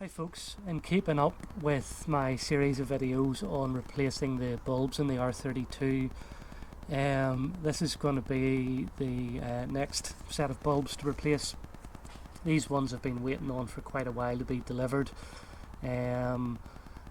Hi folks, in keeping up with my series of videos on replacing the bulbs in the R32, this is going to be the next set of bulbs to replace. These ones have been waiting on for quite a while to be delivered. I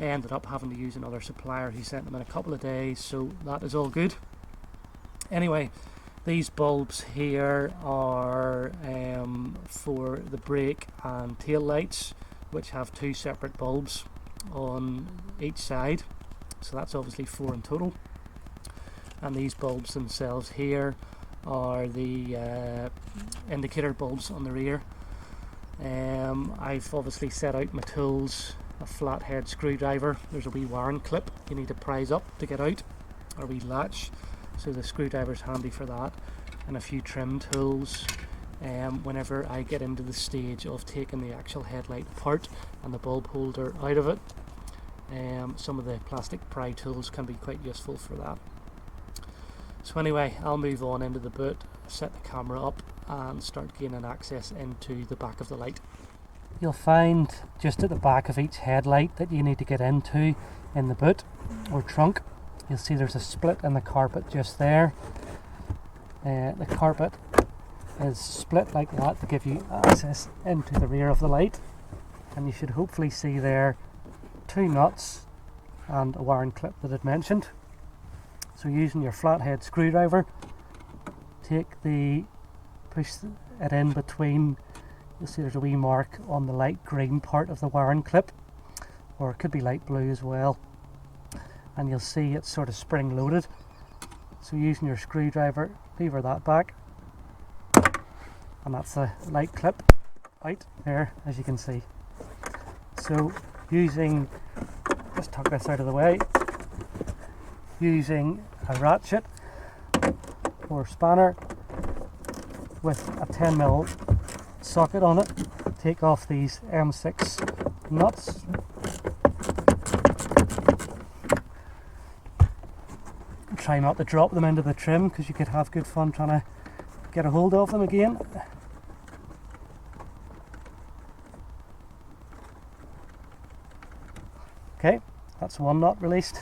ended up having to use another supplier. He sent them in a couple of days, so that is all good. Anyway, these bulbs here are for the brake and tail lights, which have two separate bulbs on each side, so that's obviously 4 in total. And these bulbs themselves here are the indicator bulbs on the rear. I've obviously set out my tools, a flathead screwdriver, there's a wee wiring clip you need to prise up to get out, or a wee latch, so the screwdriver's handy for that, and a few trim tools whenever I get into the stage of taking the actual headlight apart and the bulb holder out of it. Some of the plastic pry tools can be quite useful for that. So anyway, I'll move on into the boot, set the camera up and start gaining access into the back of the light. You'll find just at the back of each headlight that you need to get into in the boot or trunk. You'll see there's a split in the carpet just there. The carpet is split like that to give you access into the rear of the light, and you should hopefully see there 2 nuts and a wiring clip that I'd mentioned. So using your flathead screwdriver, push it in between. You'll see there's a wee mark on the light green part of the wiring clip, or it could be light blue as well, and you'll see it's sort of spring loaded. So using your screwdriver, lever that back, and that's the light clip out there, as you can see. So just tuck this out of the way, using a ratchet or spanner with a 10mm socket on it, take off these M6 nuts. Try not to drop them into the trim, because you could have good fun trying to get a hold of them again. Okay, that's one nut released.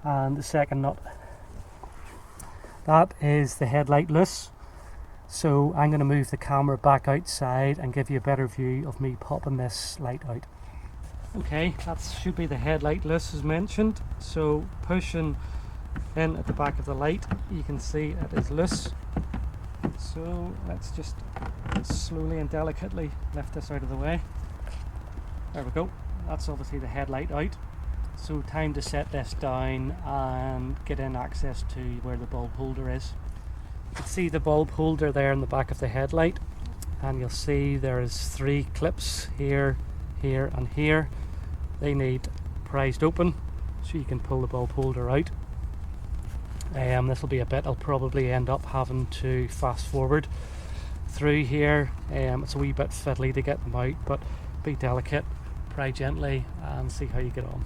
And the second nut, that is the headlight loose, so I'm going to move the camera back outside and give you a better view of me popping this light out. Okay, that should be the headlight loose as mentioned, so pushing in at the back of the light you can see it is loose. So let's just slowly and delicately lift this out of the way. There we go, that's obviously the headlight out. So time to set this down and get in access to where the bulb holder is. You can see the bulb holder there in the back of the headlight, and you'll see there is 3 clips here, here and here. They need prized open so you can pull the bulb holder out. This will be a bit I'll probably end up having to fast forward through here. It's a wee bit fiddly to get them out, but be delicate, pry gently and see how you get on.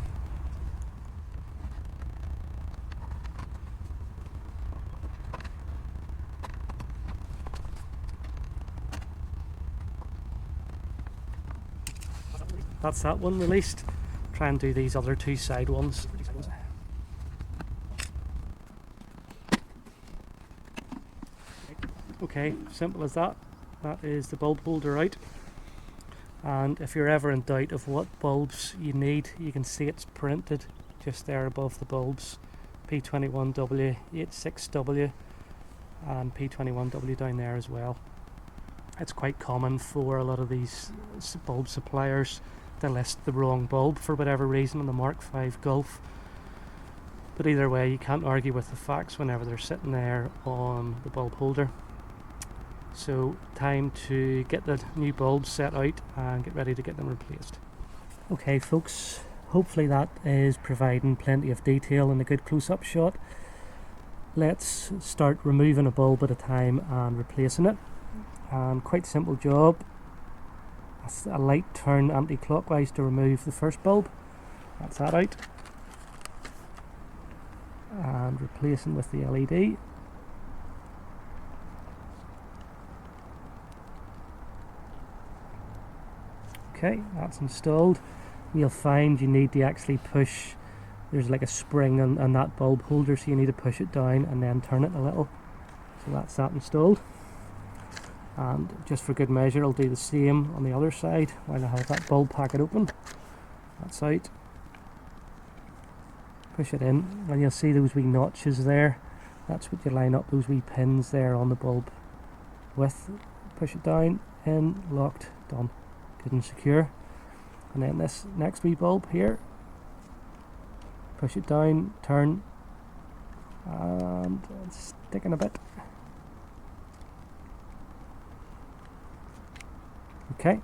That's that one released. Try and do these other 2 side ones. Okay, simple as that. That is the bulb holder out. And if you're ever in doubt of what bulbs you need, you can see it's printed just there above the bulbs. P21W, 86W and P21W down there as well. It's quite common for a lot of these bulb suppliers to list the wrong bulb for whatever reason on the Mk5 Golf, but either way you can't argue with the facts whenever they're sitting there on the bulb holder. So time to get the new bulbs set out and get ready to get them replaced. Okay folks, hopefully that is providing plenty of detail and a good close-up shot. Let's start removing a bulb at a time and replacing it. And quite simple job. A light turn anti-clockwise to remove the first bulb. That's that out. And replacing with the LED. Okay, that's installed. You'll find you need to actually push, there's like a spring on that bulb holder, so you need to push it down and then turn it a little. So that's that installed. And just for good measure, I'll do the same on the other side while I have that bulb packet open. That's out. Push it in, and you'll see those wee notches there. That's what you line up those wee pins there on the bulb with. Push it down, in, locked, done. Good and secure. And then this next wee bulb here, push it down, turn, and it's sticking a bit. Okay,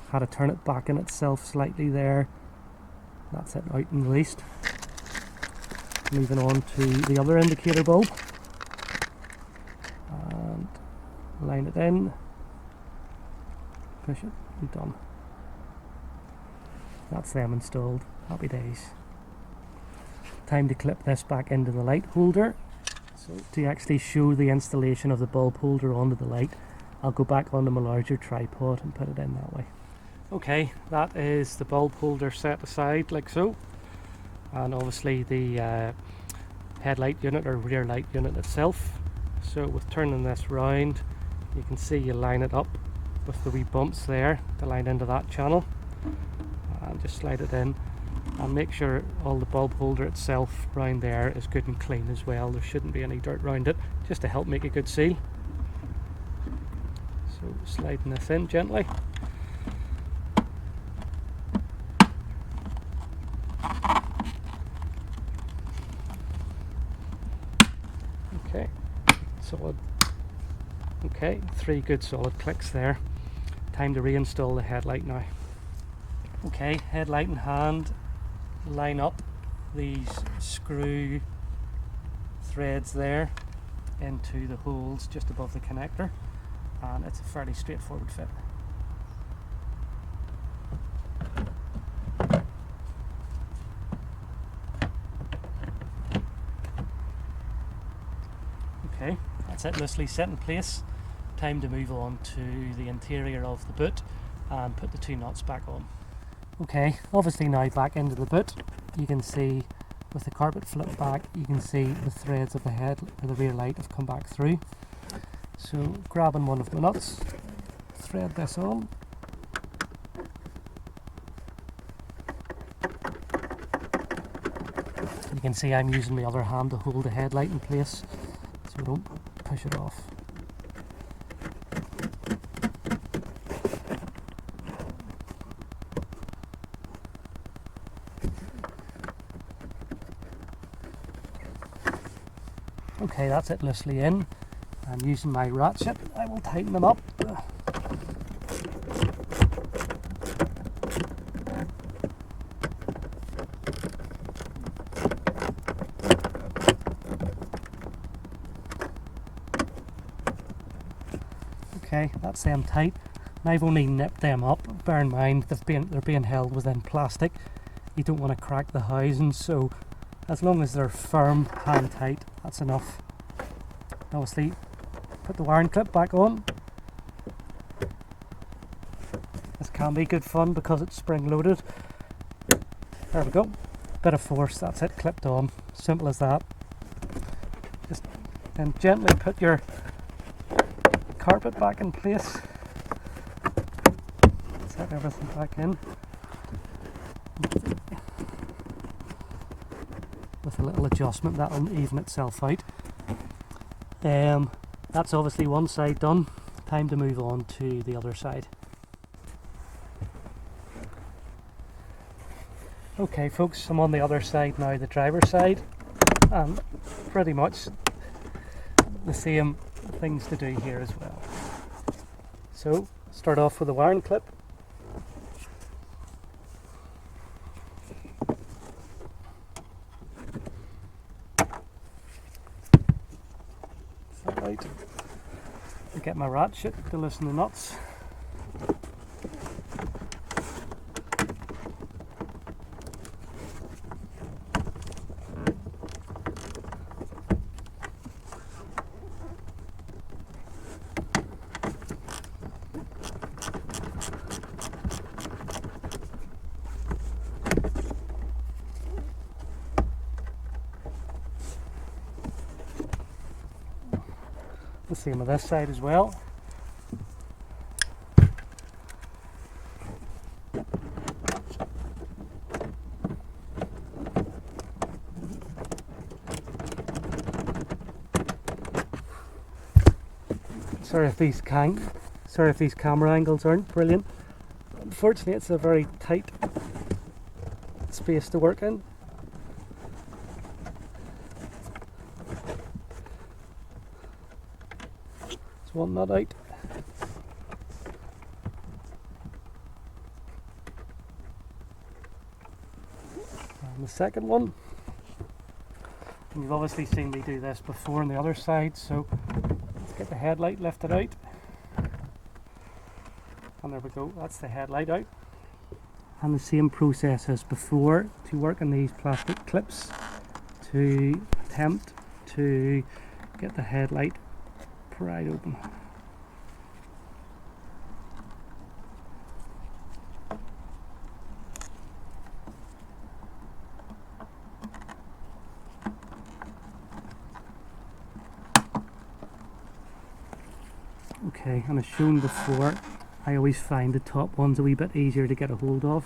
had to turn it back in itself slightly there. That's it, out and released. Moving on to the other indicator bulb, and line it in, push it, and done. That's them installed. Happy days. Time to clip this back into the light holder. So to actually show the installation of the bulb holder onto the light, I'll go back onto my larger tripod and put it in that way. Okay, that is the bulb holder set aside like so, and obviously the headlight unit or rear light unit itself. So with turning this round, you can see you line it up with the wee bumps there to line into that channel, and just slide it in and make sure all the bulb holder itself round there is good and clean as well. There shouldn't be any dirt around it, just to help make a good seal. So sliding this in gently. Okay, solid. Okay, 3 good solid clicks there. Time to reinstall the headlight now. Okay, headlight in hand, line up these screw threads there into the holes just above the connector, and it's a fairly straightforward fit. Okay, that's it loosely set in place. Time to move on to the interior of the boot and put the 2 nuts back on. Okay, obviously now back into the boot, you can see with the carpet flipped back, you can see the threads of the head or the rear light have come back through. So grabbing one of the nuts, thread this on. You can see I'm using the other hand to hold the headlight in place so don't push it off. Okay, that's it loosely in, and using my ratchet I will tighten them up. Okay, that's them tight. And I've only nipped them up. Bear in mind they're being held within plastic. You don't want to crack the housings, so as long as they're firm, hand tight, that's enough. Obviously, put the wiring clip back on. This can be good fun because it's spring loaded. There we go. Bit of force, that's it, clipped on. Simple as that. Just then gently put your carpet back in place. Set everything back in. With a little adjustment, that'll even itself out. That's obviously one side done. Time to move on to the other side. Okay folks, I'm on the other side now, the driver's side, and pretty much the same things to do here as well. So start off with the wiring clip. out and get my ratchet to loosen the nuts. The same on this side as well. Sorry if these camera angles aren't brilliant. Unfortunately, it's a very tight space to work in. One nut out. And the second one. And you've obviously seen me do this before on the other side, so let's get the headlight lifted out. And there we go, that's the headlight out. And the same process as before to work on these plastic clips to attempt to get the headlight pried open. Okay, and as shown before, I always find the top ones a wee bit easier to get a hold of.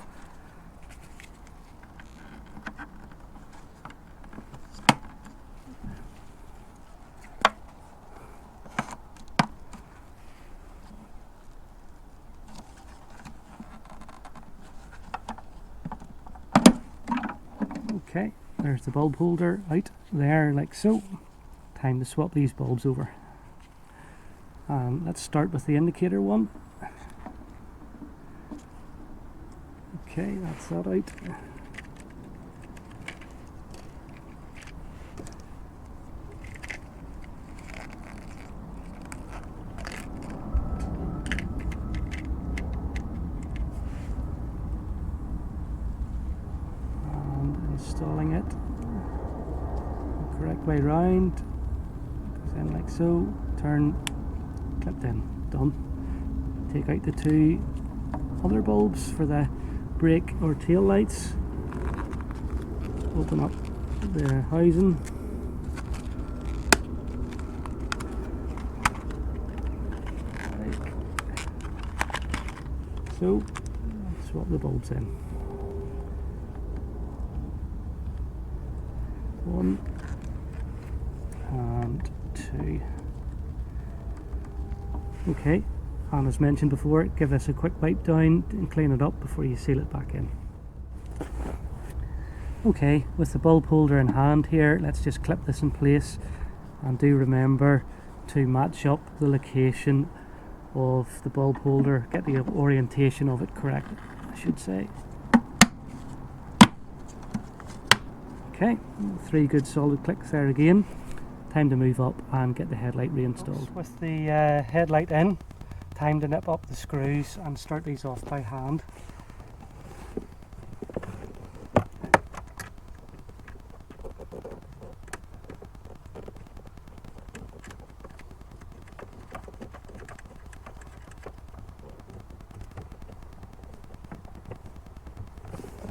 Okay, there's the bulb holder out there like so. Time to swap these bulbs over. Let's start with the indicator one. Okay, that's that out. Installing it the correct way round, goes in like so, turn, clipped in, done. Take out the two other bulbs for the brake or tail lights, open up the housing, like so, swap the bulbs in. One and two. Okay, and as mentioned before, give this a quick wipe down and clean it up before you seal it back in. Okay, with the bulb holder in hand here, let's just clip this in place, and do remember to match up the location of the bulb holder, get the orientation of it correct, I should say. Okay, 3 good solid clicks there again. Time to move up and get the headlight reinstalled. With the headlight in, time to nip up the screws and start these off by hand.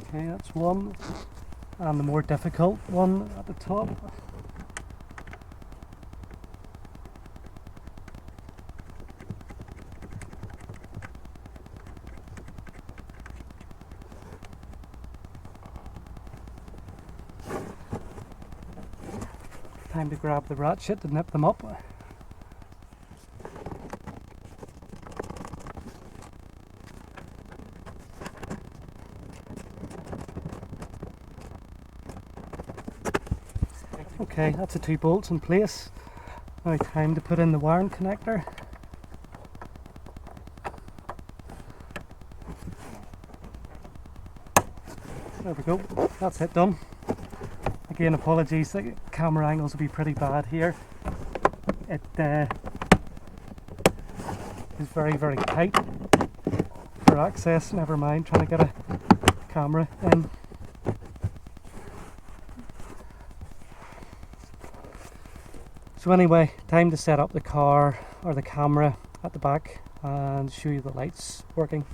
Okay, that's one. And the more difficult one at the top. Time to grab the ratchet to nip them up. Okay, that's the 2 bolts in place. Now time to put in the wiring connector. There we go, that's it done. Again, apologies, the camera angles will be pretty bad here. it is very, very tight for access. Never mind trying to get a camera in. So anyway, time to set up the car or the camera at the back and show you the lights working.